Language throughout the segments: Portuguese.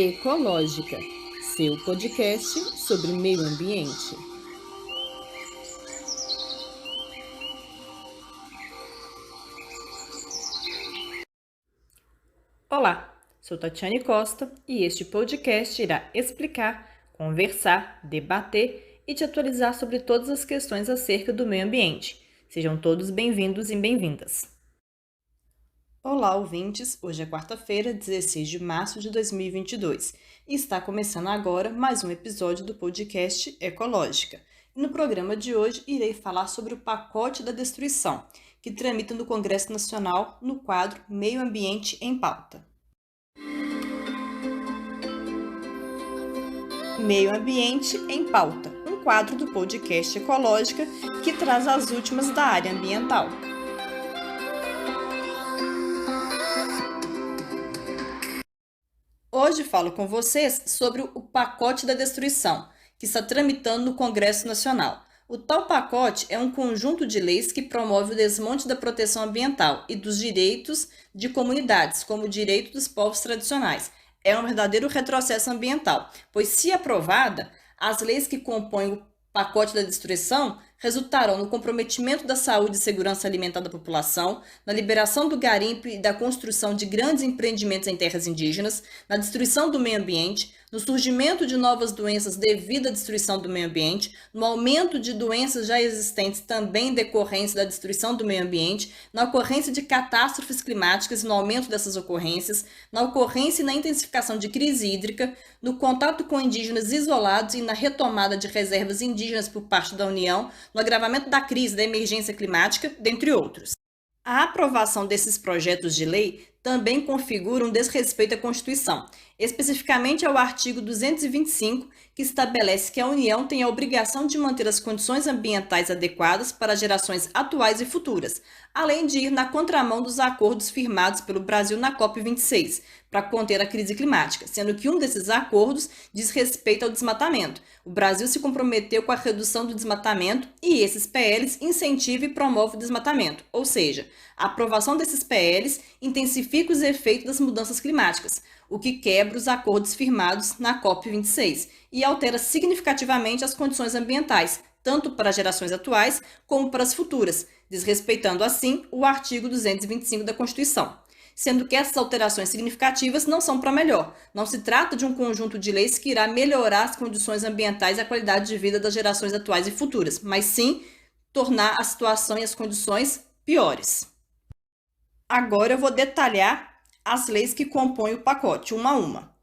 Ecológica, seu podcast sobre meio ambiente. Olá, sou Tatiane Costa e este podcast irá explicar, conversar, debater e te atualizar sobre todas as questões acerca do meio ambiente. Sejam todos bem-vindos e bem-vindas. Olá, ouvintes! Hoje é quarta-feira, 16 de março de 2022 e está começando agora mais um episódio do podcast Ecológica. E no programa de hoje irei falar sobre o pacote da destruição, que tramita no Congresso Nacional no quadro Meio Ambiente em Pauta. Meio Ambiente em Pauta, um quadro do podcast Ecológica que traz as últimas da área ambiental. Hoje falo com vocês sobre o pacote da destruição, que está tramitando no Congresso Nacional. O tal pacote é um conjunto de leis que promove o desmonte da proteção ambiental e dos direitos de comunidades, como o direito dos povos tradicionais. É um verdadeiro retrocesso ambiental, pois, se aprovada, as leis que compõem o pacote da destruição resultarão no comprometimento da saúde e segurança alimentar da população, na liberação do garimpo e da construção de grandes empreendimentos em terras indígenas, na destruição do meio ambiente, no surgimento de novas doenças devido à destruição do meio ambiente, no aumento de doenças já existentes também decorrentes da destruição do meio ambiente, na ocorrência de catástrofes climáticas e no aumento dessas ocorrências, na ocorrência e na intensificação de crise hídrica, no contato com indígenas isolados e na retomada de reservas indígenas por parte da União, no agravamento da crise da emergência climática, dentre outros. A aprovação desses projetos de lei também configura um desrespeito à Constituição, especificamente ao artigo 225, que estabelece que a União tem a obrigação de manter as condições ambientais adequadas para as gerações atuais e futuras, além de ir na contramão dos acordos firmados pelo Brasil na COP26, para conter a crise climática, sendo que um desses acordos diz respeito ao desmatamento. O Brasil se comprometeu com a redução do desmatamento e esses PLs incentivam e promovem o desmatamento, ou seja, a aprovação desses PLs intensifica os efeitos das mudanças climáticas, o que quebra os acordos firmados na COP26 e altera significativamente as condições ambientais, tanto para as gerações atuais como para as futuras, desrespeitando assim o artigo 225 da Constituição. Sendo que essas alterações significativas não são para melhor. Não se trata de um conjunto de leis que irá melhorar as condições ambientais e a qualidade de vida das gerações atuais e futuras, mas sim tornar a situação e as condições piores. Agora eu vou detalhar as leis que compõem o pacote, uma a uma.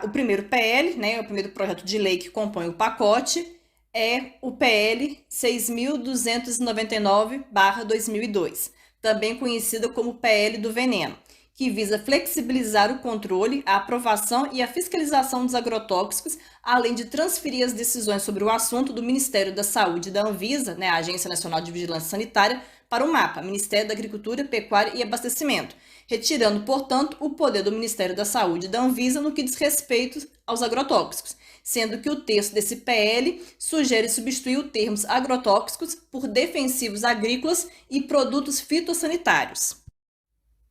O primeiro PL, o primeiro projeto de lei que compõe o pacote, é o PL 6.299/2002, também conhecida como PL do Veneno, que visa flexibilizar o controle, a aprovação e a fiscalização dos agrotóxicos, além de transferir as decisões sobre o assunto do Ministério da Saúde e da Anvisa, a Agência Nacional de Vigilância Sanitária, para o MAPA, Ministério da Agricultura, Pecuária e Abastecimento, retirando, portanto, o poder do Ministério da Saúde e da Anvisa no que diz respeito aos agrotóxicos, sendo que o texto desse PL sugere substituir os termos agrotóxicos por defensivos agrícolas e produtos fitossanitários.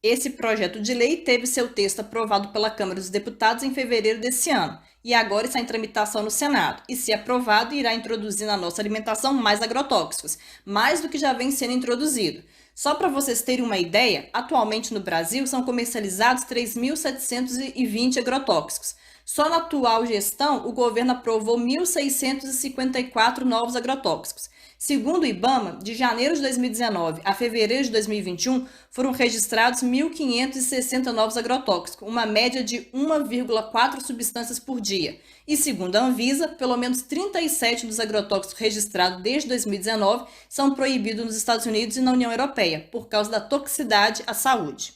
Esse projeto de lei teve seu texto aprovado pela Câmara dos Deputados em fevereiro desse ano e agora está em tramitação no Senado e, se aprovado, irá introduzir na nossa alimentação mais agrotóxicos, mais do que já vem sendo introduzido. Só para vocês terem uma ideia, atualmente no Brasil são comercializados 3.720 agrotóxicos. Só na atual gestão, o governo aprovou 1.654 novos agrotóxicos. Segundo o IBAMA, de janeiro de 2019 a fevereiro de 2021, foram registrados 1.560 novos agrotóxicos, uma média de 1,4 substâncias por dia. E segundo a Anvisa, pelo menos 37 dos agrotóxicos registrados desde 2019 são proibidos nos Estados Unidos e na União Europeia, por causa da toxicidade à saúde.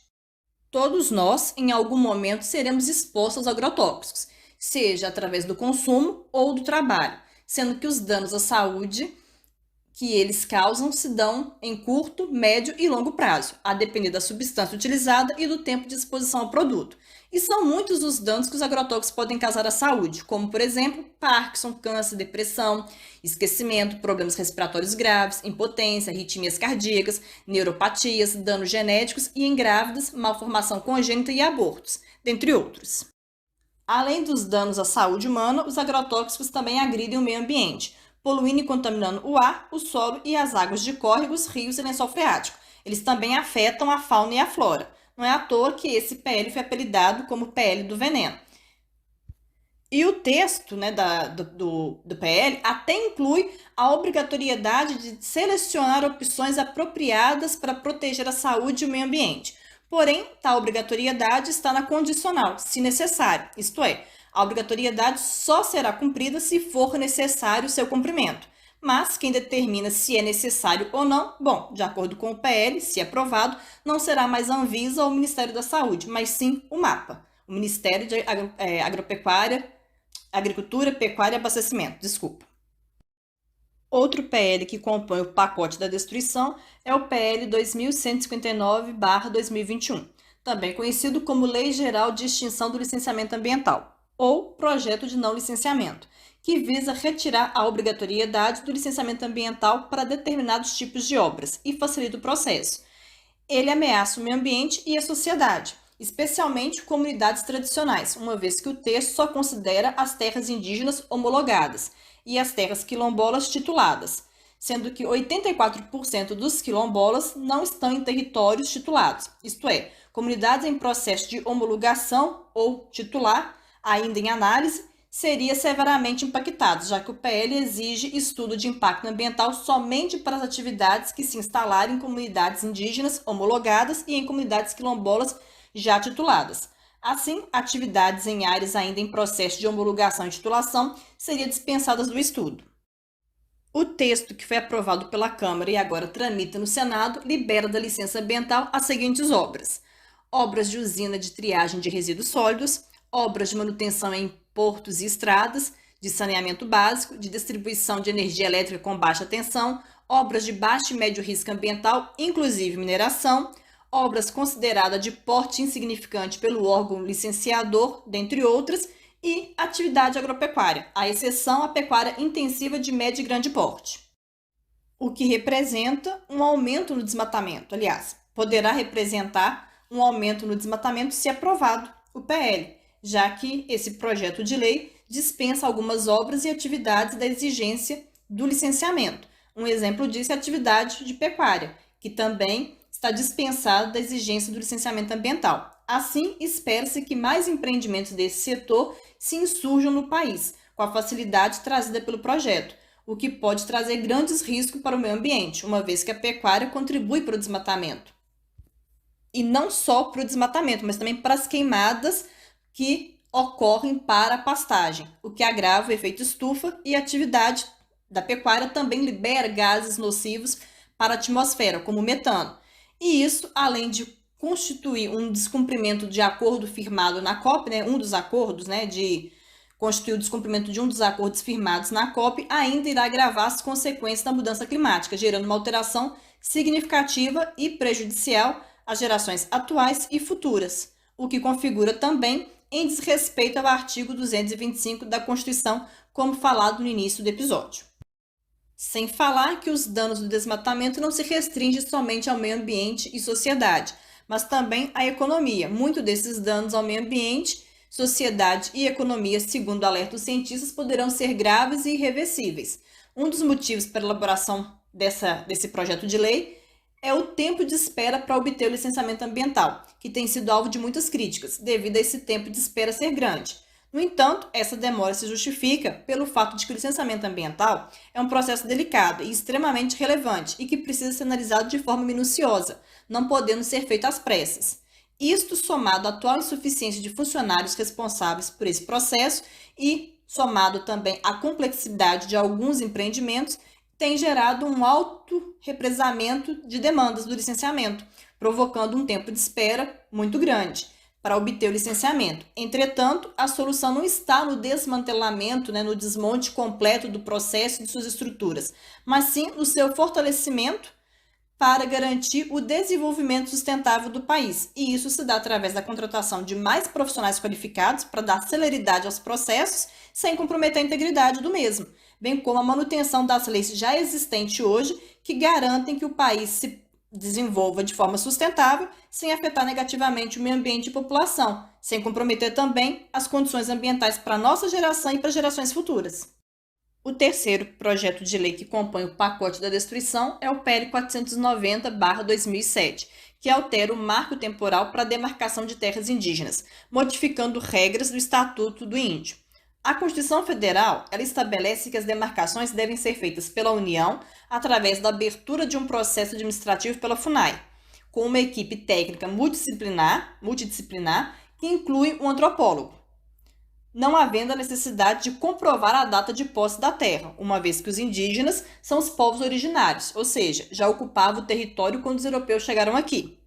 Todos nós, em algum momento, seremos expostos aos agrotóxicos, seja através do consumo ou do trabalho, sendo que os danos à saúde que eles causam se dão em curto, médio e longo prazo, a depender da substância utilizada e do tempo de exposição ao produto. E são muitos os danos que os agrotóxicos podem causar à saúde, como, por exemplo, Parkinson, câncer, depressão, esquecimento, problemas respiratórios graves, impotência, arritmias cardíacas, neuropatias, danos genéticos e em grávidas, malformação congênita e abortos, dentre outros. Além dos danos à saúde humana, os agrotóxicos também agridem o meio ambiente, poluindo e contaminando o ar, o solo e as águas de córregos, rios e lençol freático. Eles também afetam a fauna e a flora. Não é à toa que esse PL foi apelidado como PL do veneno. E o texto, né, do PL até inclui a obrigatoriedade de selecionar opções apropriadas para proteger a saúde e o meio ambiente. Porém, tal obrigatoriedade está na condicional, se necessário, isto é, a obrigatoriedade só será cumprida se for necessário seu cumprimento. Mas quem determina se é necessário ou não, bom, de acordo com o PL, se aprovado, não será mais a Anvisa ou o Ministério da Saúde, mas sim o MAPA, o Ministério de Agricultura, Pecuária e Abastecimento, desculpa. Outro PL que compõe o pacote da destruição é o PL 2159/2021, também conhecido como Lei Geral de Extinção do Licenciamento Ambiental, ou Projeto de Não Licenciamento, que visa retirar a obrigatoriedade do licenciamento ambiental para determinados tipos de obras e facilita o processo. Ele ameaça o meio ambiente e a sociedade, especialmente comunidades tradicionais, uma vez que o texto só considera as terras indígenas homologadas e as terras quilombolas tituladas, sendo que 84% dos quilombolas não estão em territórios titulados, isto é, comunidades em processo de homologação ou titular, ainda em análise, seria severamente impactados, já que o PL exige estudo de impacto ambiental somente para as atividades que se instalarem em comunidades indígenas homologadas e em comunidades quilombolas já tituladas. Assim, atividades em áreas ainda em processo de homologação e titulação seriam dispensadas do estudo. O texto que foi aprovado pela Câmara e agora tramita no Senado libera da licença ambiental as seguintes obras: obras de usina de triagem de resíduos sólidos, obras de manutenção em portos e estradas, de saneamento básico, de distribuição de energia elétrica com baixa tensão, obras de baixo e médio risco ambiental, inclusive mineração, obras consideradas de porte insignificante pelo órgão licenciador, dentre outras, e atividade agropecuária, à exceção a pecuária intensiva de médio e grande porte. O que representa um aumento no desmatamento, aliás, poderá representar um aumento no desmatamento se aprovado o PL, já que esse projeto de lei dispensa algumas obras e atividades da exigência do licenciamento. Um exemplo disso é a atividade de pecuária, que também está dispensada da exigência do licenciamento ambiental. Assim, espera-se que mais empreendimentos desse setor se insurjam no país, com a facilidade trazida pelo projeto, o que pode trazer grandes riscos para o meio ambiente, uma vez que a pecuária contribui para o desmatamento. E não só para o desmatamento, mas também para as queimadas que ocorrem para a pastagem, o que agrava o efeito estufa, e a atividade da pecuária também libera gases nocivos para a atmosfera, como o metano. E isso, além de constituir um descumprimento de acordo firmado na COP, um dos acordos, de constituir o descumprimento de um dos acordos firmados na COP, ainda irá agravar as consequências da mudança climática, gerando uma alteração significativa e prejudicial às gerações atuais e futuras, o que configura também em desrespeito ao artigo 225 da Constituição, como falado no início do episódio. Sem falar que os danos do desmatamento não se restringem somente ao meio ambiente e sociedade, mas também à economia. Muitos desses danos ao meio ambiente, sociedade e economia, segundo alertam os cientistas, poderão ser graves e irreversíveis. Um dos motivos para a elaboração desse projeto de lei é o tempo de espera para obter o licenciamento ambiental, que tem sido alvo de muitas críticas, devido a esse tempo de espera ser grande. No entanto, essa demora se justifica pelo fato de que o licenciamento ambiental é um processo delicado e extremamente relevante e que precisa ser analisado de forma minuciosa, não podendo ser feito às pressas. Isto somado à atual insuficiência de funcionários responsáveis por esse processo e somado também à complexidade de alguns empreendimentos, tem gerado um alto represamento de demandas do licenciamento, provocando um tempo de espera muito grande para obter o licenciamento. Entretanto, a solução não está no desmantelamento, no desmonte completo do processo e de suas estruturas, mas sim no seu fortalecimento para garantir o desenvolvimento sustentável do país. E isso se dá através da contratação de mais profissionais qualificados para dar celeridade aos processos, sem comprometer a integridade do mesmo, bem como a manutenção das leis já existentes hoje, que garantem que o país se desenvolva de forma sustentável, sem afetar negativamente o meio ambiente e a população, sem comprometer também as condições ambientais para a nossa geração e para gerações futuras. O terceiro projeto de lei que compõe o pacote da destruição é o PL 490/2007, que altera o marco temporal para a demarcação de terras indígenas, modificando regras do Estatuto do Índio. A Constituição Federal, ela estabelece que as demarcações devem ser feitas pela União através da abertura de um processo administrativo pela FUNAI, com uma equipe técnica multidisciplinar que inclui um antropólogo, não havendo a necessidade de comprovar a data de posse da terra, uma vez que os indígenas são os povos originários, ou seja, já ocupavam o território quando os europeus chegaram aqui.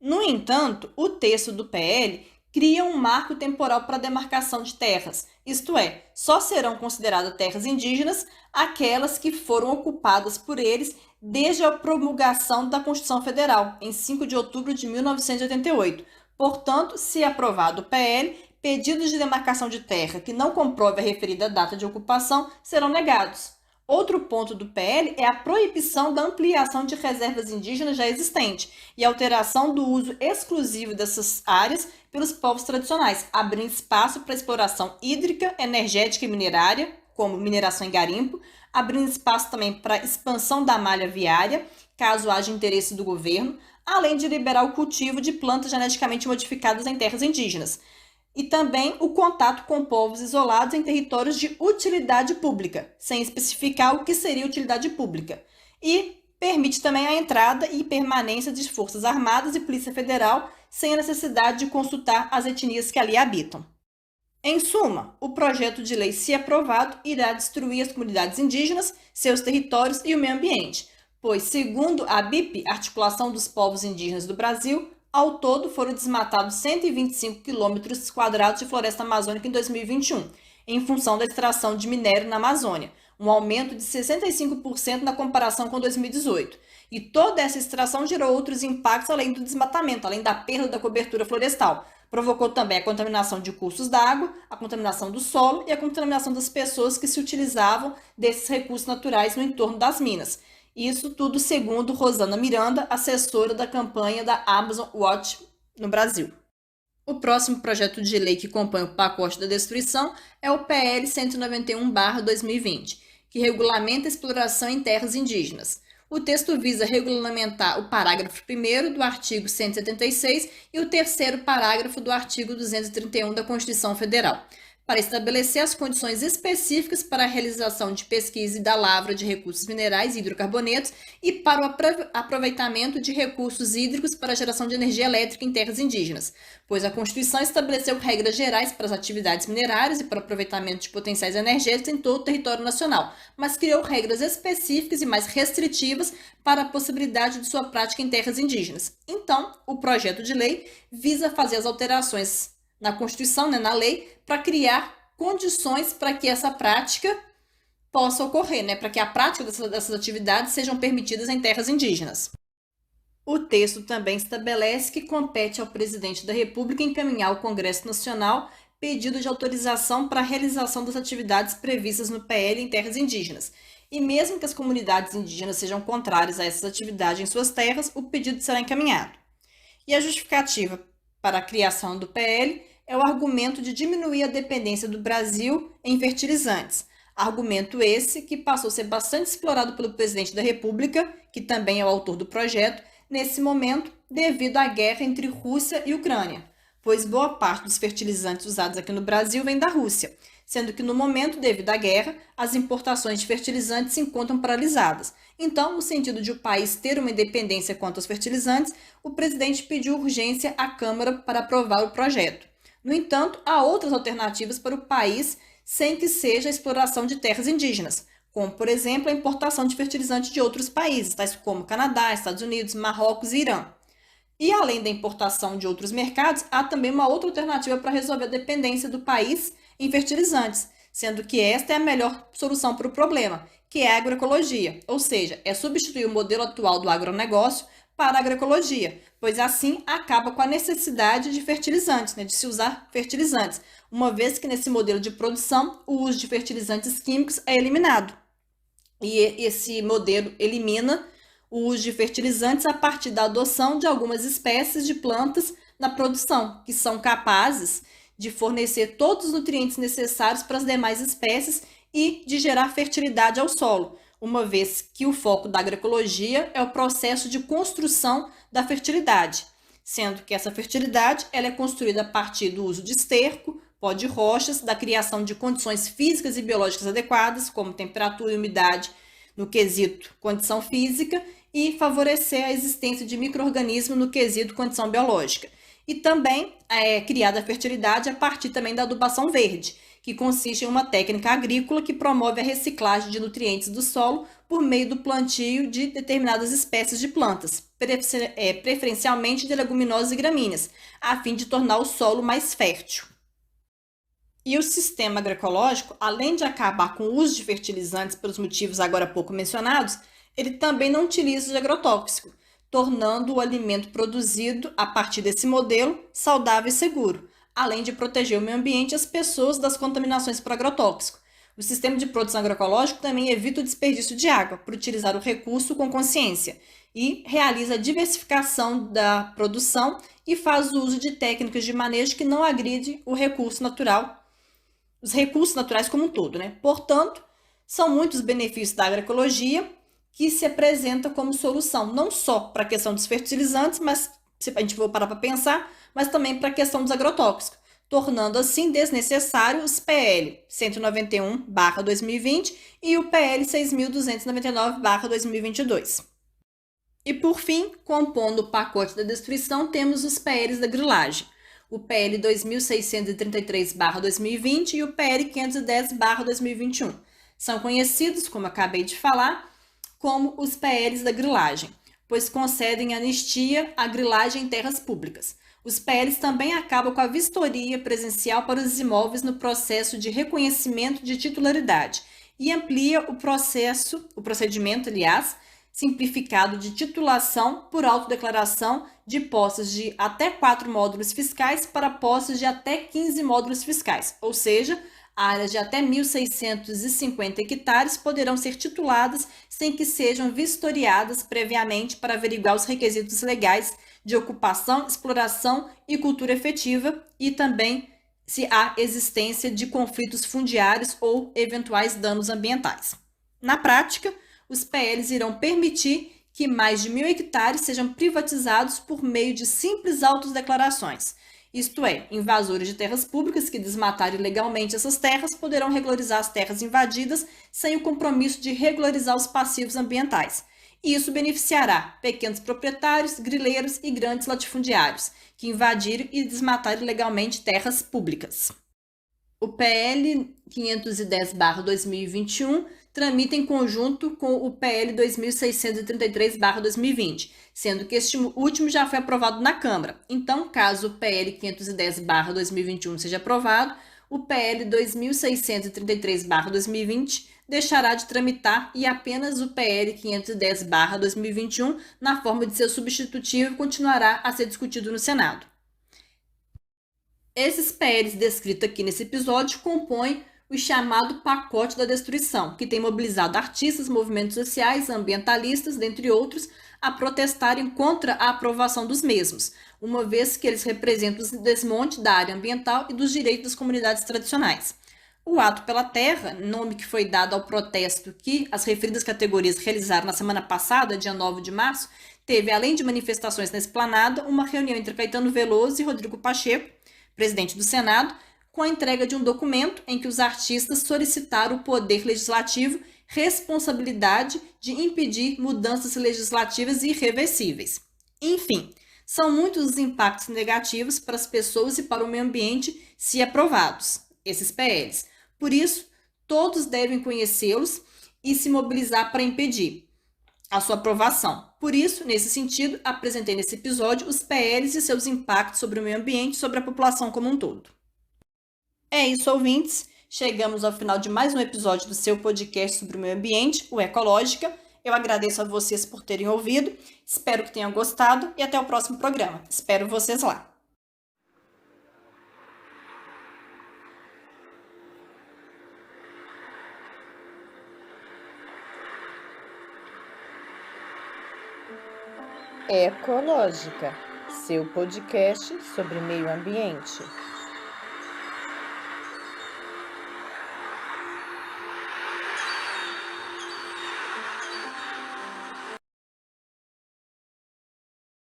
No entanto, o texto do PL cria um marco temporal para a demarcação de terras, isto é, só serão consideradas terras indígenas aquelas que foram ocupadas por eles desde a promulgação da Constituição Federal, em 5 de outubro de 1988. Portanto, se aprovado o PL, pedidos de demarcação de terra que não comprove a referida data de ocupação serão negados. Outro ponto do PL é a proibição da ampliação de reservas indígenas já existentes e a alteração do uso exclusivo dessas áreas pelos povos tradicionais, abrindo espaço para exploração hídrica, energética e minerária, como mineração em garimpo, abrindo espaço também para expansão da malha viária, caso haja interesse do governo, além de liberar o cultivo de plantas geneticamente modificadas em terras indígenas. E também o contato com povos isolados em territórios de utilidade pública, sem especificar o que seria utilidade pública. E permite também a entrada e permanência de forças armadas e Polícia Federal, sem a necessidade de consultar as etnias que ali habitam. Em suma, o projeto de lei, se aprovado, irá destruir as comunidades indígenas, seus territórios e o meio ambiente, pois, segundo a ABIP, Articulação dos Povos Indígenas do Brasil, ao todo, foram desmatados 125 quilômetros quadrados de floresta amazônica em 2021, em função da extração de minério na Amazônia, um aumento de 65% na comparação com 2018. E toda essa extração gerou outros impactos além do desmatamento, além da perda da cobertura florestal. Provocou também a contaminação de cursos d'água, a contaminação do solo e a contaminação das pessoas que se utilizavam desses recursos naturais no entorno das minas. Isso tudo segundo Rosana Miranda, assessora da campanha da Amazon Watch no Brasil. O próximo projeto de lei que compõe o pacote da destruição é o PL 191/2020, que regulamenta a exploração em terras indígenas. O texto visa regulamentar o parágrafo 1º do artigo 176 e o 3º parágrafo do artigo 231 da Constituição Federal, para estabelecer as condições específicas para a realização de pesquisa e da lavra de recursos minerais e hidrocarbonetos e para o aproveitamento de recursos hídricos para a geração de energia elétrica em terras indígenas, pois a Constituição estabeleceu regras gerais para as atividades minerárias e para o aproveitamento de potenciais energéticos em todo o território nacional, mas criou regras específicas e mais restritivas para a possibilidade de sua prática em terras indígenas. Então, o projeto de lei visa fazer as alterações na Constituição, na lei, para criar condições para que essa prática possa ocorrer, para que a prática dessas atividades sejam permitidas em terras indígenas. O texto também estabelece que compete ao presidente da República encaminhar ao Congresso Nacional pedido de autorização para a realização das atividades previstas no PL em terras indígenas. E mesmo que as comunidades indígenas sejam contrárias a essas atividades em suas terras, o pedido será encaminhado. E a justificativa para a criação do PL é o argumento de diminuir a dependência do Brasil em fertilizantes. Argumento esse que passou a ser bastante explorado pelo presidente da República, que também é o autor do projeto, nesse momento, devido à guerra entre Rússia e Ucrânia, pois boa parte dos fertilizantes usados aqui no Brasil vem da Rússia, sendo que no momento, devido à guerra, as importações de fertilizantes se encontram paralisadas. Então, no sentido de o país ter uma independência quanto aos fertilizantes, o presidente pediu urgência à Câmara para aprovar o projeto. No entanto, há outras alternativas para o país sem que seja a exploração de terras indígenas, como, por exemplo, a importação de fertilizantes de outros países, tais como Canadá, Estados Unidos, Marrocos e Irã. E além da importação de outros mercados, há também uma outra alternativa para resolver a dependência do país em fertilizantes, sendo que esta é a melhor solução para o problema, que é a agroecologia, ou seja, é substituir o modelo atual do agronegócio para a agroecologia, pois assim acaba com a necessidade de fertilizantes, de se usar fertilizantes, uma vez que nesse modelo de produção o uso de fertilizantes químicos é eliminado. E esse modelo elimina o uso de fertilizantes a partir da adoção de algumas espécies de plantas na produção, que são capazes de fornecer todos os nutrientes necessários para as demais espécies e de gerar fertilidade ao solo, uma vez que o foco da agroecologia é o processo de construção da fertilidade, sendo que essa fertilidade ela é construída a partir do uso de esterco, pó de rochas, da criação de condições físicas e biológicas adequadas, como temperatura e umidade no quesito condição física, e favorecer a existência de micro-organismos no quesito condição biológica. E também é criada a fertilidade a partir também da adubação verde, que consiste em uma técnica agrícola que promove a reciclagem de nutrientes do solo por meio do plantio de determinadas espécies de plantas, preferencialmente de leguminosas e gramíneas, a fim de tornar o solo mais fértil. E o sistema agroecológico, além de acabar com o uso de fertilizantes pelos motivos agora há pouco mencionados, ele também não utiliza de agrotóxico, tornando o alimento produzido a partir desse modelo saudável e seguro, além de proteger o meio ambiente e as pessoas das contaminações por agrotóxico. O sistema de produção agroecológico também evita o desperdício de água, por utilizar o recurso com consciência, e realiza a diversificação da produção e faz o uso de técnicas de manejo que não agride o recurso natural, os recursos naturais como um todo, né? Portanto, são muitos benefícios da agroecologia que se apresenta como solução, não só para a questão dos fertilizantes, mas se a gente for parar para pensar, mas também para a questão dos agrotóxicos, tornando assim desnecessário os PL 191/2020 e o PL 6.299/2022. E por fim, compondo o pacote da destruição, temos os PLs da grilagem, o PL 2633/2020 e o PL 510/2021. São conhecidos, como acabei de falar, como os PLs da grilagem, pois concedem anistia à grilagem em terras públicas. Os PLs também acabam com a vistoria presencial para os imóveis no processo de reconhecimento de titularidade e amplia o procedimento, simplificado de titulação por autodeclaração de posses de até 4 módulos fiscais para posses de até 15 módulos fiscais, ou seja, áreas de até 1.650 hectares poderão ser tituladas sem que sejam vistoriadas previamente para averiguar os requisitos legais de ocupação, exploração e cultura efetiva e também se há existência de conflitos fundiários ou eventuais danos ambientais. Na prática, os PLs irão permitir que mais de 1.000 hectares sejam privatizados por meio de simples autodeclarações. Isto é, invasores de terras públicas que desmatarem ilegalmente essas terras poderão regularizar as terras invadidas sem o compromisso de regularizar os passivos ambientais. E isso beneficiará pequenos proprietários, grileiros e grandes latifundiários que invadirem e desmatarem ilegalmente terras públicas. O PL 510/2021 tramita em conjunto com o PL 2633/2020, sendo que este último já foi aprovado na Câmara. Então, caso o PL 510/2021 seja aprovado, o PL 2633/2020 deixará de tramitar e apenas o PL 510/2021, na forma de seu substitutivo, continuará a ser discutido no Senado. Esses PLs descritos aqui nesse episódio compõem o chamado pacote da destruição, que tem mobilizado artistas, movimentos sociais, ambientalistas, dentre outros, a protestarem contra a aprovação dos mesmos, uma vez que eles representam o desmonte da área ambiental e dos direitos das comunidades tradicionais. O Ato pela Terra, nome que foi dado ao protesto que as referidas categorias realizaram na semana passada, dia 9 de março, teve, além de manifestações na Esplanada, uma reunião entre Caetano Veloso e Rodrigo Pacheco, presidente do Senado, com a entrega de um documento em que os artistas solicitaram ao Poder Legislativo responsabilidade de impedir mudanças legislativas irreversíveis. Enfim, são muitos os impactos negativos para as pessoas e para o meio ambiente se aprovados, esses PLs. Por isso, todos devem conhecê-los e se mobilizar para impedir a sua aprovação. Por isso, nesse sentido, apresentei nesse episódio os PLs e seus impactos sobre o meio ambiente e sobre a população como um todo. É isso, ouvintes. Chegamos ao final de mais um episódio do seu podcast sobre o meio ambiente, o Ecológica. Eu agradeço a vocês por terem ouvido, espero que tenham gostado e até o próximo programa. Espero vocês lá. Ecológica. seu podcast sobre meio ambiente.